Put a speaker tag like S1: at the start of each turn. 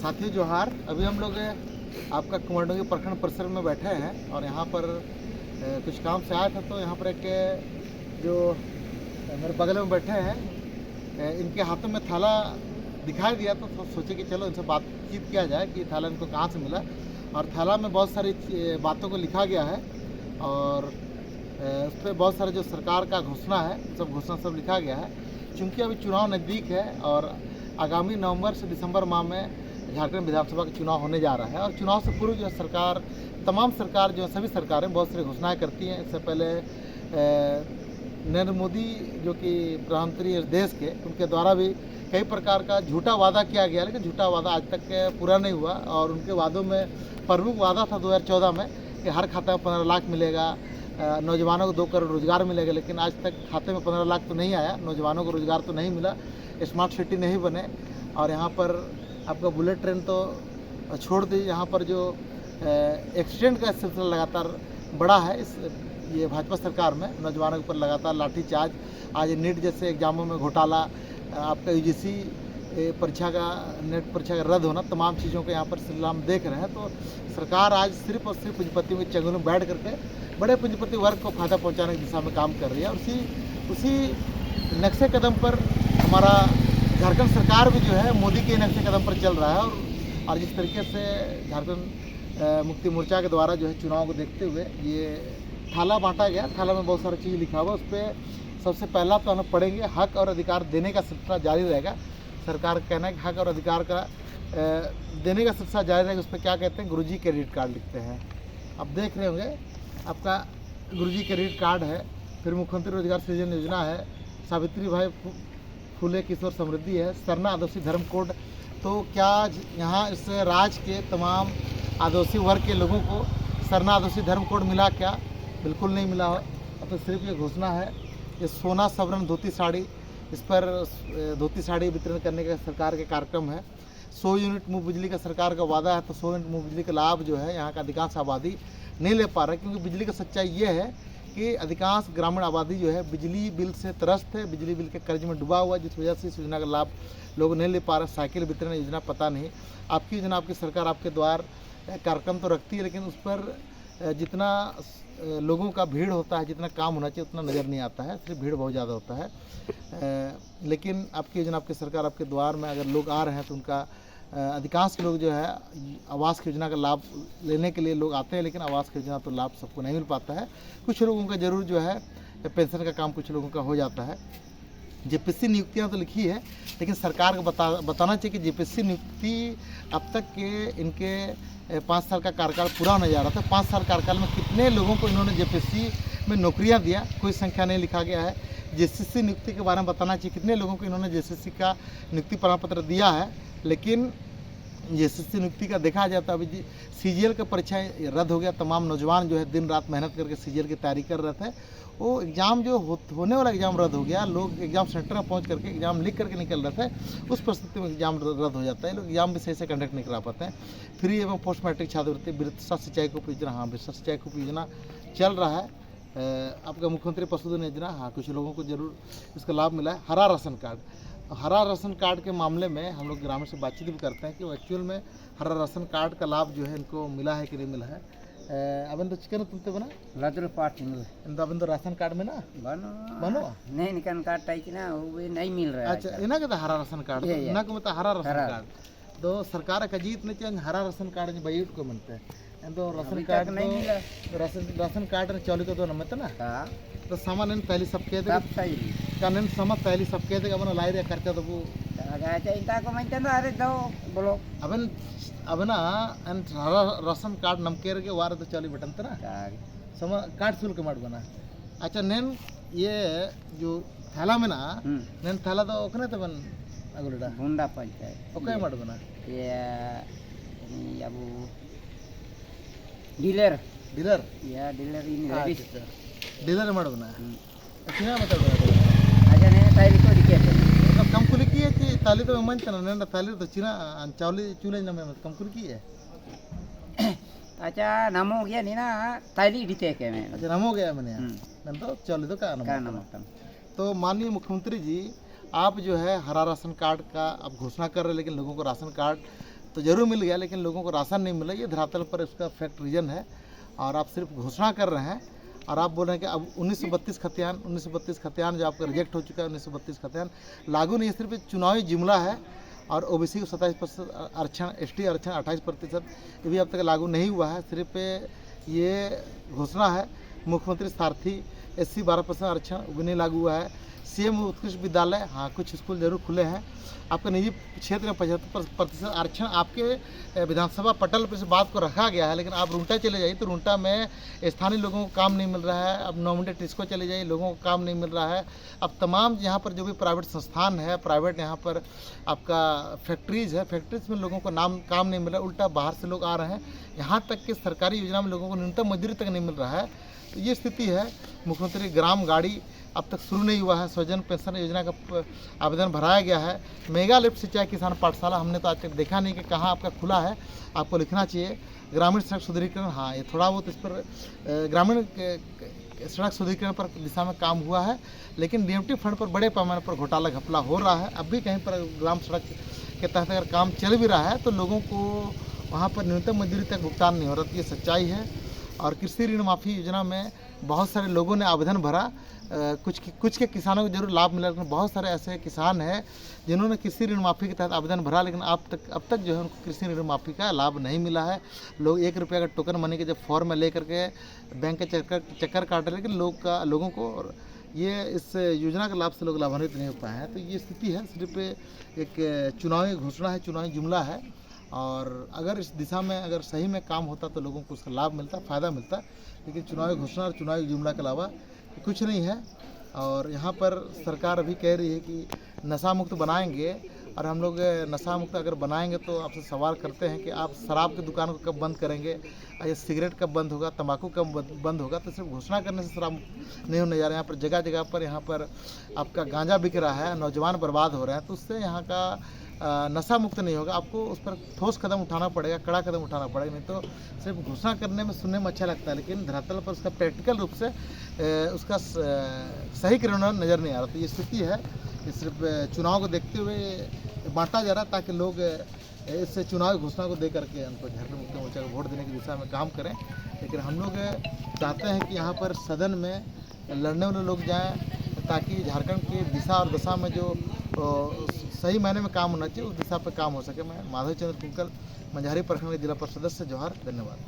S1: साथियों जोहार। अभी हम लोग आपका कुमारडुंगी प्रखंड परिसर में बैठे हैं और यहाँ पर कुछ काम से आया था, तो यहाँ पर एक जो मेरे बगल में बैठे हैं इनके हाथों में थाला दिखाई दिया, तो सोचे कि चलो इनसे बातचीत किया जाए कि थाला इनको कहाँ से मिला। और थाला में बहुत सारी बातों को लिखा गया है और उस पर बहुत सारे जो सरकार का घोषणा है सब घोषणा सब लिखा गया है। चूँकि अभी चुनाव नज़दीक है और आगामी नवंबर से दिसंबर माह में झारखंड विधानसभा का चुनाव होने जा रहा है और चुनाव से पूर्व जो है सरकार, तमाम सरकार जो सभी सरकारें बहुत सारी घोषणाएं करती हैं। इससे पहले नरेंद्र मोदी जो कि प्रधानमंत्री देश के, उनके द्वारा भी कई प्रकार का झूठा वादा किया गया, लेकिन झूठा वादा आज तक पूरा नहीं हुआ। और उनके वादों में प्रमुख वादा था 2014 में कि हर खाते में 15 लाख मिलेगा, नौजवानों को 2 करोड़ रोजगार मिलेगा, लेकिन आज तक खाते में 15 लाख तो नहीं आया, नौजवानों को रोजगार तो नहीं मिला, स्मार्ट सिटी नहीं बने। और यहाँ पर आपका बुलेट ट्रेन तो छोड़ दी, यहाँ पर जो एक्सीडेंट का सिलसिला लगातार बढ़ा है ये भाजपा सरकार में, नौजवानों के ऊपर लगातार लाठीचार्ज। आज नीट जैसे एग्जामों में घोटाला, आपका यूजीसी परीक्षा का, नेट परीक्षा का रद्द होना, तमाम चीज़ों को यहाँ पर सिलसिला हम देख रहे हैं। तो सरकार आज सिर्फ और सिर्फ पूंजीपतियों के चंगुल में बैठ करके बड़े पूंजीपति वर्ग को फायदा पहुँचाने की दिशा में काम कर रही है। और उसी नक्शे कदम पर हमारा झारखंड सरकार भी जो है मोदी के नक्शे कदम पर चल रहा है। और जिस तरीके से झारखंड मुक्ति मोर्चा के द्वारा जो है चुनाव को देखते हुए ये थाला बांटा गया, थाला में बहुत सारी चीज़ लिखा हुआ, उस पर सबसे पहला तो हम पढ़ेंगे, हक और अधिकार देने का सिलसिला जारी रहेगा। सरकार का कहना है कि हक और अधिकार का देने का सिलसिला जारी रहेगा। उस पर क्या कहते हैं, गुरुजी क्रेडिट कार्ड लिखते हैं। अब देख रहे होंगे आपका गुरुजी क्रेडिट कार्ड है, फिर मुख्यमंत्री रोजगार सृजन योजना है, सावित्री भाई फुले किशोर समृद्धि है, सरना आदिवासी धर्म कोड। तो क्या यहाँ इस राज्य के तमाम आदिवासी वर्ग के लोगों को सरना आदिवासी धर्म कोड मिला? क्या बिल्कुल नहीं मिला। अब तो सिर्फ ये घोषणा है। ये सोना सवर्ण धोती साड़ी, इस पर धोती साड़ी वितरण करने का सरकार के कार्यक्रम है। 100 यूनिट मुफ्त बिजली का सरकार का वादा है, तो 100 यूनिट मुफ्त बिजली का लाभ जो है यहाँ का अधिकांश आबादी नहीं ले पा रहा है, क्योंकि बिजली का सच्चाई ये है कि अधिकांश ग्रामीण आबादी जो है बिजली बिल से त्रस्त है, बिजली बिल के कर्ज में डूबा हुआ है, जिस वजह से इस योजना का लाभ लोग नहीं ले पा रहे। साइकिल वितरण योजना पता नहीं, आपकी योजना, आपकी सरकार आपके द्वार कार्यक्रम तो रखती है, लेकिन उस पर जितना लोगों का भीड़ होता है, जितना काम होना चाहिए उतना नज़र नहीं आता है, सिर्फ भीड़ बहुत ज़्यादा होता है। लेकिन आपकी योजना, आपकी सरकार आपके द्वार में अगर लोग आ रहे हैं तो उनका अधिकांश लोग जो है आवास की योजना का लाभ लेने के लिए लोग आते हैं, लेकिन आवास की योजना तो लाभ सबको नहीं मिल पाता है। कुछ लोगों का जरूर जो है पेंशन का काम कुछ लोगों का हो जाता है। जेपीएससी नियुक्तियां तो लिखी है, लेकिन सरकार को बताना चाहिए कि जेपीएससी नियुक्ति अब तक के इनके 5 साल का कार्यकाल पूरा होने जा रहा था, 5 साल कार्यकाल में कितने लोगों को इन्होंने जेपीएससी में नौकरियां दिया, कोई संख्या नहीं लिखा गया है। जेसीसी नियुक्ति के बारे में बताना चाहिए, कितने लोगों को इन्होंने जेसीसी का नियुक्ति प्रमाण पत्र दिया है। लेकिन जेसीसी नियुक्ति का देखा जाए तो अभी सीजीएल का परीक्षा रद्द हो गया। तमाम नौजवान जो है दिन रात मेहनत करके सीजीएल की तैयारी कर रहे थे, वो एग्ज़ाम जो होने वाला एग्ज़ाम रद्द हो गया। लोग एग्ज़ाम सेंटर में पहुंच करके एग्ज़ाम लिख करके निकल रहे थे, उस परिस्थिति में एग्ज़ाम रद्द हो जाता है, लोग एग्ज़ाम भी सही से कंडक्ट नहीं करा पाते हैं। फ्री एवं पोस्ट मैट्रिक छात्रवृत्ति, बिरसा सिंचाई कूप योजना, हाँ बिरसा सिंचाई कूप योजना चल रहा है। आपका मुख्यमंत्री पशुधन योजना, हाँ कुछ लोगों को जरूर इसका लाभ मिला है। हरा राशन कार्ड, हरा राशन कार्ड के मामले में हम लोग ग्रामीण से बातचीत भी करते हैं कि वो एक्चुअल में हरा राशन कार्ड का लाभ जो है इनको मिला है कि नहीं मिला है। अबन तो चिकन तुमते बना
S2: लदर पार्ट मिल
S1: इंदा अबन तो राशन कार्ड में ना बनो
S2: नहीं निकन कार्ड टाइप ना वो नहीं मिल रहा है।
S1: अच्छा इना के हरा राशन कार्ड इना को मतलब हरा राशन कार्ड तो सरकार का जीत ने चंग हरा राशन कार्ड ने बैठ को मनते हैं तो राशन कार्ड नहीं मिला। राशन कार्ड ने चौली तो नमत ना तो सामान पहली सब कह दे
S2: सही
S1: कानन समा पहली सब कह दे अपन लाई रे खर्चा तो वो
S2: अच्छा इनका को मैं चंदा अरे दो बोलो
S1: अबन अबना अन हरा राशन कार्ड नमकेर के वार तो चौली बटन तना समा कार्ड शुल्क मार बना। अच्छा नेन ये जो थैला में ना नेन थैला तो ओकने तो बन अगुलडा
S2: हुंडा पंचायत
S1: ओके मार बना
S2: ये अब डीलर
S1: डीलर
S2: या डीलर इन
S1: डीलर मार बना किना मतलब
S2: अच्छा ने ताई तो दिखे
S1: तो कम कुली की है कि ताली तो मन तना नेन ताली तो चिना चावली चूले न में कम कुली की है।
S2: अच्छा नाम हो गया नहीं ना ताली दिते के में
S1: अच्छा नाम हो गया मैंने नन तो चौली तो का नाम तो माननीय मुख्यमंत्री जी आप जो है हरा राशन कार्ड का आप घोषणा कर रहे हैं, लेकिन लोगों को राशन कार्ड तो ज़रूर मिल गया, लेकिन लोगों को राशन नहीं मिला। ये धरातल पर इसका फैक्ट रीजन है। और आप सिर्फ घोषणा कर रहे हैं और आप बोल रहे हैं कि अब 1932 खतियान जो आपका रिजेक्ट हो चुका है, 1932 खतियान लागू नहीं है। सिर्फ एक चुनावी जुमला है। और ओबीसी को 27% आरक्षण, एसटी आरक्षण 28%, ये भी अब तक लागू नहीं हुआ है। सिर्फ ये घोषणा है। मुख्यमंत्री सारथी SC 12% आरक्षण भी नहीं लागू हुआ है। सीएम उत्कृष्ट विद्यालय, हाँ कुछ स्कूल जरूर खुले हैं। आपका निजी क्षेत्र में 75% आरक्षण आपके विधानसभा पटल पर इस बात को रखा गया है, लेकिन आप रुंटा चले जाइए तो रुंटा में स्थानीय लोगों को काम नहीं मिल रहा है। अब नॉमिनेट टिस्को चले जाइए, लोगों को काम नहीं मिल रहा है। अब तमाम यहाँ पर जो भी प्राइवेट संस्थान है, प्राइवेट यहाँ पर आपका फैक्ट्रीज है, फैक्ट्रीज में लोगों को काम नहीं मिल रहा है। उल्टा बाहर से लोग आ रहे हैं। यहाँ तक कि सरकारी योजना में लोगों को न्यूनतम मजदूरी तक नहीं मिल रहा है। तो ये स्थिति है। मुख्यमंत्री ग्राम गाड़ी अब तक शुरू नहीं हुआ है। स्वजन पेंशन योजना का आवेदन भराया गया है। मेगा लिफ्ट सिंचाई किसान पाठशाला हमने तो आज तक देखा नहीं कि कहाँ आपका खुला है, आपको लिखना चाहिए। ग्रामीण सड़क सुदृढ़ीकरण, हाँ ये थोड़ा बहुत इस पर ग्रामीण सड़क सुदृढ़ीकरण पर दिशा में काम हुआ है, लेकिन DMT फंड पर बड़े पैमाने पर घोटाला घपला हो रहा है। अब भी कहीं पर ग्राम सड़क के तहत अगर काम चल भी रहा है तो लोगों को वहाँ पर न्यूनतम मजदूरी तक भुगतान नहीं हो रहा। तो ये सच्चाई है। और कृषि ऋण माफ़ी योजना में बहुत सारे लोगों ने आवेदन भरा। कुछ के किसानों को जरूर लाभ मिला, लेकिन बहुत सारे ऐसे किसान हैं जिन्होंने कृषि ऋण माफ़ी के तहत आवेदन भरा, लेकिन अब तक जो है उनको कृषि ऋण माफ़ी का लाभ नहीं मिला है। लोग 1 रुपये का टोकन मनी के जब फॉर्म में ले करके बैंक के चक्कर काट रहे, लेकिन लोगों को ये इस योजना के लाभ से लोग लाभान्वित नहीं हो पाए हैं। तो ये स्थिति है। सिर्फ एक चुनावी घोषणा है, चुनावी जुमला है। और अगर इस दिशा में अगर सही में काम होता तो लोगों को उसका लाभ मिलता, फ़ायदा मिलता, लेकिन चुनावी घोषणा और चुनावी जुमला के अलावा कुछ नहीं है। और यहाँ पर सरकार अभी कह रही है कि नशा मुक्त बनाएंगे, और हम लोग नशा मुक्त अगर बनाएंगे तो आपसे सवाल करते हैं कि आप शराब की दुकान को कब बंद करेंगे, या सिगरेट कब बंद होगा, तंबाकू कब बंद होगा। तो सिर्फ घोषणा करने से शराब नहीं होने जा रहा है। यहाँ पर जगह जगह पर यहाँ पर आपका गांजा बिक रहा है, नौजवान बर्बाद हो रहे हैं। तो उससे यहाँ का नशा मुक्त नहीं होगा। आपको उस पर ठोस कदम उठाना पड़ेगा, कड़ा कदम उठाना पड़ेगा। नहीं तो सिर्फ घोषणा करने में, सुनने में अच्छा लगता है, लेकिन धरातल पर उसका प्रैक्टिकल रूप से उसका सही क्रियान्वयन नज़र नहीं आ रहा। तो ये स्थिति है कि सिर्फ चुनाव को देखते हुए बांटा जा रहा है, ताकि लोग इस चुनावी घोषणा को दे करके उनको झारखंड मुक्ति मोर्चा को वोट देने की दिशा में काम करें। लेकिन हम लोग चाहते हैं कि यहाँ पर सदन में लड़ने वाले लोग जाएँ, ताकि झारखंड की दिशा और दशा में जो सही मायने में काम होना चाहिए उस दिशा पर काम हो सके। मैं माधव चंद्र कुंकल, मंझारी प्रखंड के जिला परिषद सदस्य, जोहार, धन्यवाद।